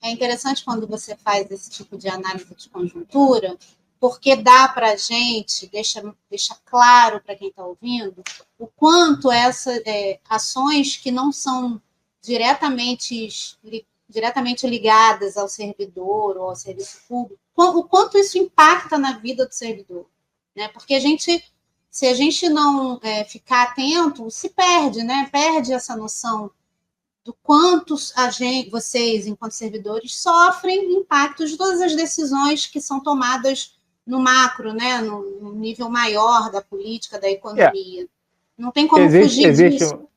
é interessante quando você faz esse tipo de análise de conjuntura, porque dá para a gente, deixa claro para quem está ouvindo, o quanto essas ações que não são diretamente ligadas ao servidor ou ao serviço público, o quanto isso impacta na vida do servidor. Né? Porque se a gente não ficar atento, se perde, né? Perde essa noção do quanto vocês, enquanto servidores, sofrem impactos de todas as decisões que são tomadas no macro, né? No nível maior da política, da economia. Não tem como fugir disso.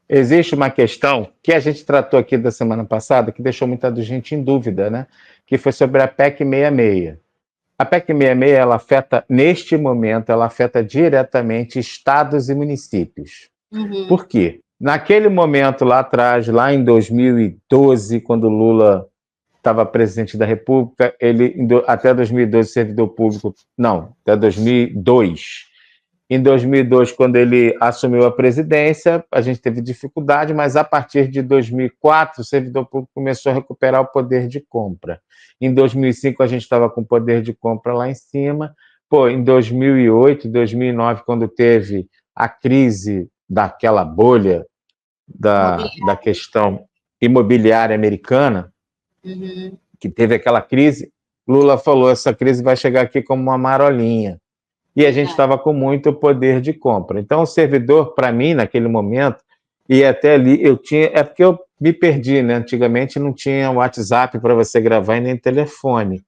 Existe uma questão que a gente tratou aqui da semana passada, que deixou muita gente em dúvida, né? Que foi sobre a PEC 66. A PEC 66, ela afeta, neste momento, ela afeta diretamente estados e municípios. Uhum. Por quê? Naquele momento lá atrás, lá em 2012, quando Lula estava presidente da República, ele até 2012 servidor público, não, até 2002. Em 2002, quando ele assumiu a presidência, a gente teve dificuldade, mas a partir de 2004, o servidor público começou a recuperar o poder de compra. Em 2005, a gente estava com o poder de compra lá em cima. Em 2008, 2009, quando teve a crise daquela bolha da questão imobiliária americana, uhum. que teve aquela crise, Lula falou, essa crise vai chegar aqui como uma marolinha. E a gente estava com muito poder de compra. Então, o servidor, para mim, naquele momento, e até ali, é porque eu me perdi, né? Antigamente não tinha WhatsApp para você gravar e nem telefone.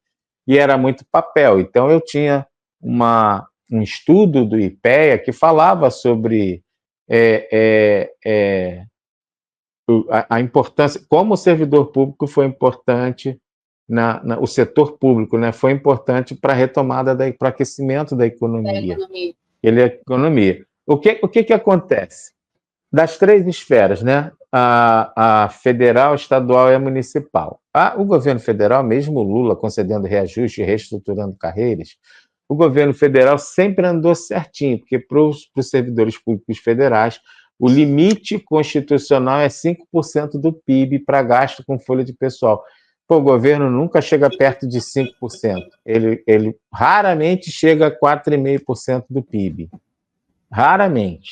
E era muito papel. Então, eu tinha um estudo do IPEA que falava sobre a importância, como o servidor público foi importante, o setor público, né, foi importante para a retomada, para o aquecimento da economia. Ele é economia. O que acontece? Das três esferas, né, a federal, estadual e a municipal. O governo federal, mesmo o Lula concedendo reajuste e reestruturando carreiras, o governo federal sempre andou certinho, porque para os servidores públicos federais, o limite constitucional é 5% do PIB para gasto com folha de pessoal. O governo nunca chega perto de 5%. Ele raramente chega a 4,5% do PIB. Raramente.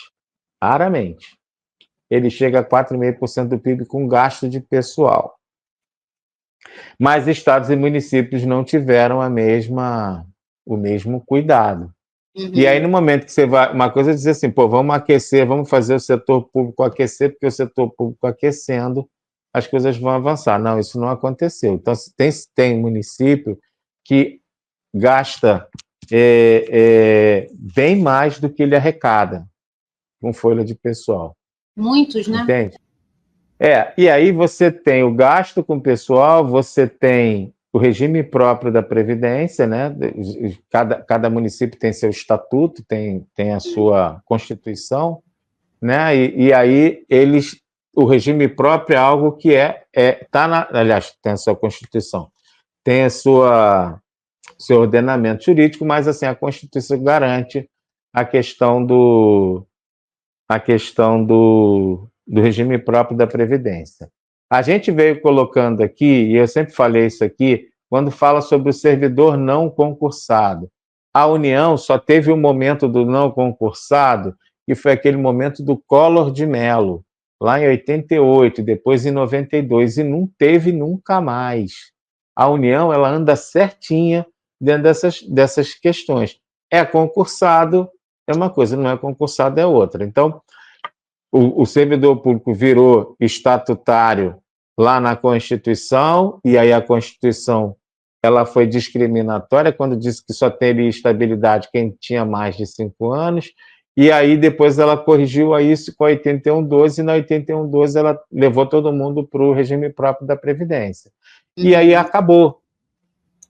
Ele chega a 4,5% do PIB com gasto de pessoal. Mas estados e municípios não tiveram o mesmo cuidado. Uhum. E aí, no momento que você vai... Uma coisa é dizer assim, vamos aquecer, vamos fazer o setor público aquecer, porque o setor público aquecendo, as coisas vão avançar. Não, isso não aconteceu. Então, tem município que gasta bem mais do que ele arrecada com folha de pessoal. Muitos, né? Entende? E aí você tem o gasto com pessoal, você tem o regime próprio da Previdência, né? Cada município tem seu estatuto, tem a sua Constituição, né? E aí o regime próprio é algo que aliás, tem a sua Constituição, tem seu ordenamento jurídico, mas assim, a Constituição garante a questão do regime próprio da Previdência. A gente veio colocando aqui, e eu sempre falei isso aqui, quando fala sobre o servidor não concursado. A União só teve um momento do não concursado, que foi aquele momento do Collor de Mello, lá em 88, depois em 92, e não teve nunca mais. A União, ela anda certinha dentro dessas questões. É concursado, é uma coisa, não é concursado, é outra. Então, o servidor público virou estatutário lá na Constituição, e aí a Constituição ela foi discriminatória quando disse que só teria estabilidade quem tinha mais de 5 anos, e aí depois ela corrigiu isso com a 8112, e na 8112 ela levou todo mundo para o regime próprio da Previdência. E aí acabou.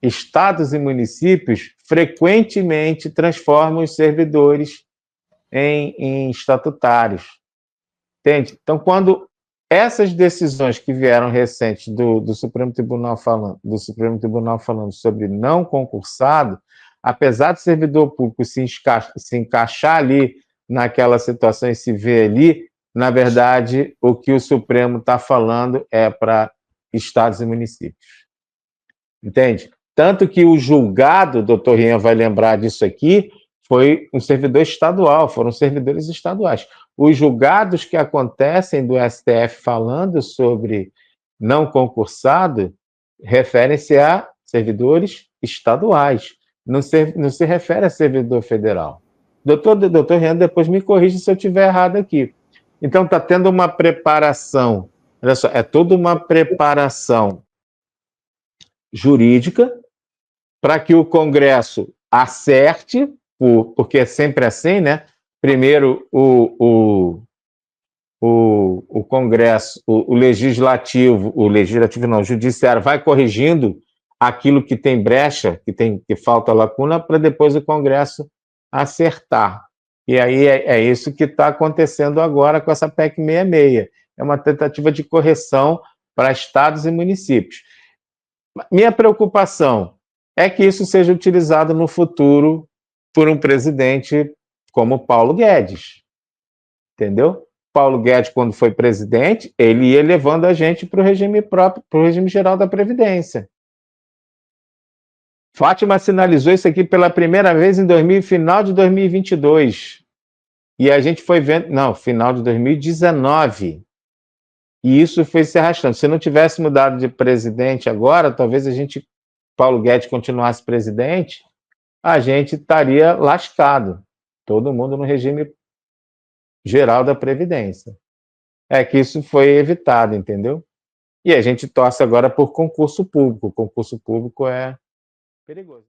Estados e municípios frequentemente transformam os servidores em estatutários. Entende? Então, quando essas decisões que vieram recentes do Supremo Tribunal falando sobre não concursado, apesar do servidor público se encaixar ali naquela situação e se ver ali, na verdade, o que o Supremo está falando é para estados e municípios. Entende? Tanto que o julgado, o doutor Rian vai lembrar disso aqui, foi um servidor estadual, foram servidores estaduais. Os julgados que acontecem do STF falando sobre não concursado referem-se a servidores estaduais, não se refere a servidor federal. Doutor Rian, depois me corrija se eu estiver errado aqui. Então, está tendo uma preparação, olha só, é toda uma preparação jurídica para que o Congresso acerte, porque é sempre assim, né? Primeiro, o Congresso, o Legislativo não, o Judiciário vai corrigindo aquilo que tem brecha, que falta lacuna, para depois o Congresso acertar. E aí é isso que está acontecendo agora com essa PEC 66. É uma tentativa de correção para estados e municípios. Minha preocupação é que isso seja utilizado no futuro por um presidente como Paulo Guedes. Entendeu? Paulo Guedes, quando foi presidente, ele ia levando a gente para o regime próprio, para o regime geral da Previdência. Fátima sinalizou isso aqui pela primeira vez em final de 2022. E a gente foi vendo... Não, final de 2019. E isso foi se arrastando. Se não tivesse mudado de presidente agora, talvez Paulo Guedes continuasse presidente, a gente estaria lascado. Todo mundo no regime geral da Previdência. É que isso foi evitado, entendeu? E a gente torce agora por concurso público. O concurso público é perigoso.